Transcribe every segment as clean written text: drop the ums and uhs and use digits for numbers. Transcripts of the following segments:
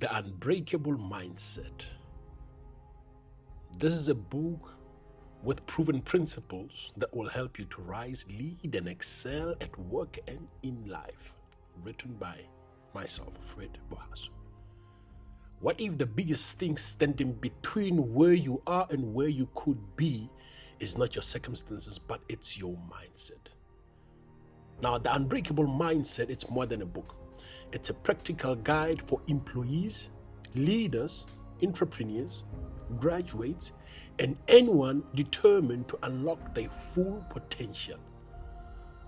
The Unbreakable Mindset. This is a book with proven principles that will help you to rise, lead, and excel at work and in life. Written by myself, Fred Bohasu. What if the biggest thing standing between where you are and where you could be is not your circumstances, but it's your mindset? Now, the Unbreakable Mindset, it's more than a book. It's a practical guide for employees, leaders, entrepreneurs, graduates, and anyone determined to unlock their full potential.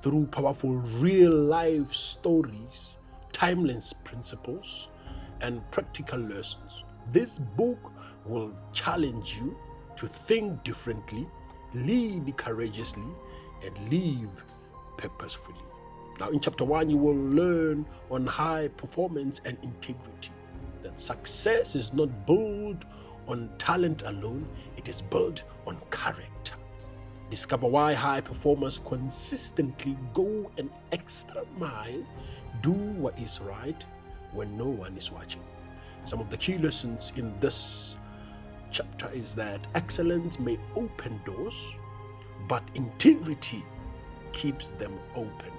Through powerful real-life stories, timeless principles, and practical lessons, this book will challenge you to think differently, lead courageously, and live purposefully. Now, in chapter 1, you will learn on high performance and integrity, that success is not built on talent alone, it is built on character. Discover why high performers consistently go an extra mile, do what is right when no one is watching. Some of the key lessons in this chapter is that excellence may open doors, but integrity keeps them open.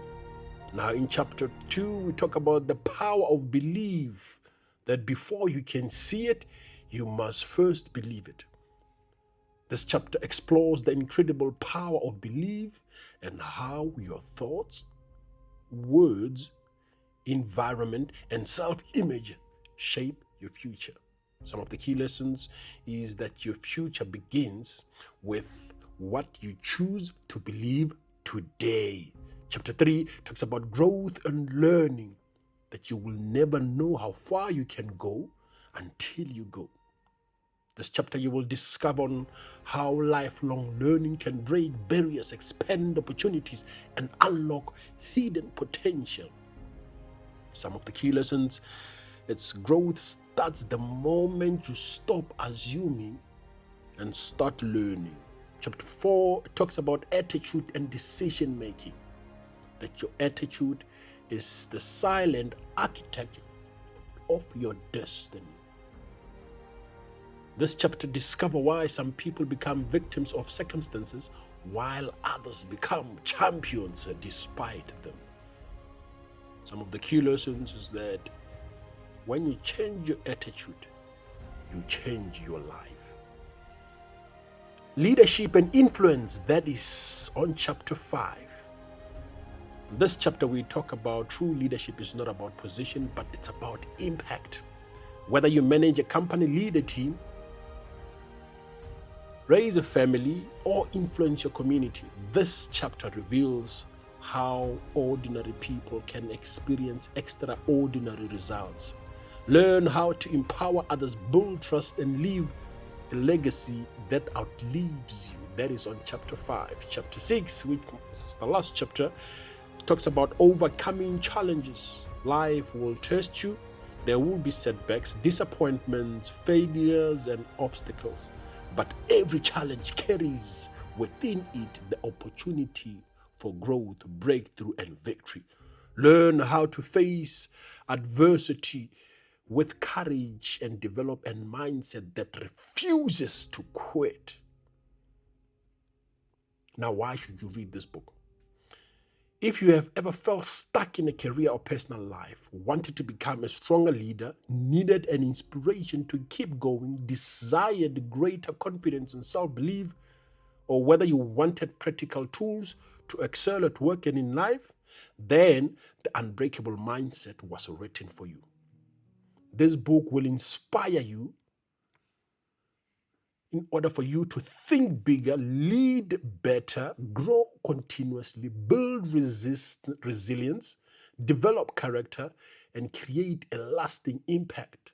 Now, in chapter 2, we talk about the power of belief, that before you can see it, you must first believe it. This chapter explores the incredible power of belief and how your thoughts, words, environment, and self-image shape your future. Some of the key lessons is that your future begins with what you choose to believe today. Chapter 3 talks about growth and learning, that you will never know how far you can go until you go. This chapter you will discover on how lifelong learning can break barriers, expand opportunities, and unlock hidden potential. Some of the key lessons, its growth starts the moment you stop assuming and start learning. Chapter 4 talks about attitude and decision making, that your attitude is the silent architect of your destiny. This chapter discovers why some people become victims of circumstances while others become champions despite them. Some of the key lessons is that when you change your attitude, you change your life. Leadership and influence, that is on chapter 5. In this chapter, we talk about true leadership is not about position, but it's about impact. Whether you manage a company, lead a team, raise a family, or influence your community, this chapter reveals how ordinary people can experience extraordinary results. Learn how to empower others, build trust, and leave a legacy that outlives you. That is on chapter 5. Chapter 6, which is the last chapter, talks about overcoming challenges. Life will test you. There will be setbacks, disappointments, failures, and obstacles. But every challenge carries within it the opportunity for growth, breakthrough, and victory. Learn how to face adversity with courage and develop a mindset that refuses to quit. Now, why should you read this book? If you have ever felt stuck in a career or personal life, wanted to become a stronger leader, needed an inspiration to keep going, desired greater confidence and self-belief, or whether you wanted practical tools to excel at work and in life, then the Unbreakable Mindset was written for you. This book will inspire you in order for you to think bigger, lead better, grow continuously, build resilience, develop character, and create a lasting impact.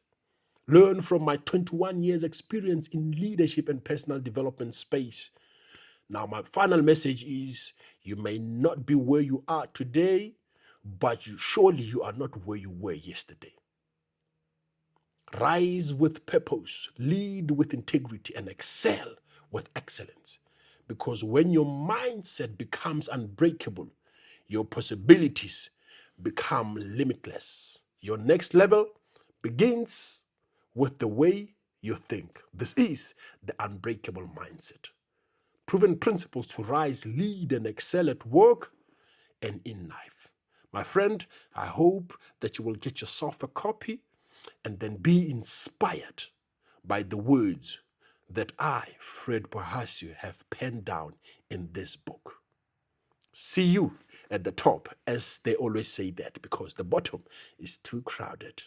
Learn from my 21 years experience in leadership and personal development space. Now, my final message is, you may not be where you are today, but surely you are not where you were yesterday. Rise with purpose, lead with integrity, and excel with excellence. Because when your mindset becomes unbreakable, your possibilities become limitless. Your next level begins with the way you think. This is the Unbreakable Mindset. Proven principles to rise, lead, and excel at work and in life. My friend, I hope that you will get yourself a copy and then be inspired by the words that I, Fred Bohasu, have penned down in this book. See you at the top, as they always say that, because the bottom is too crowded.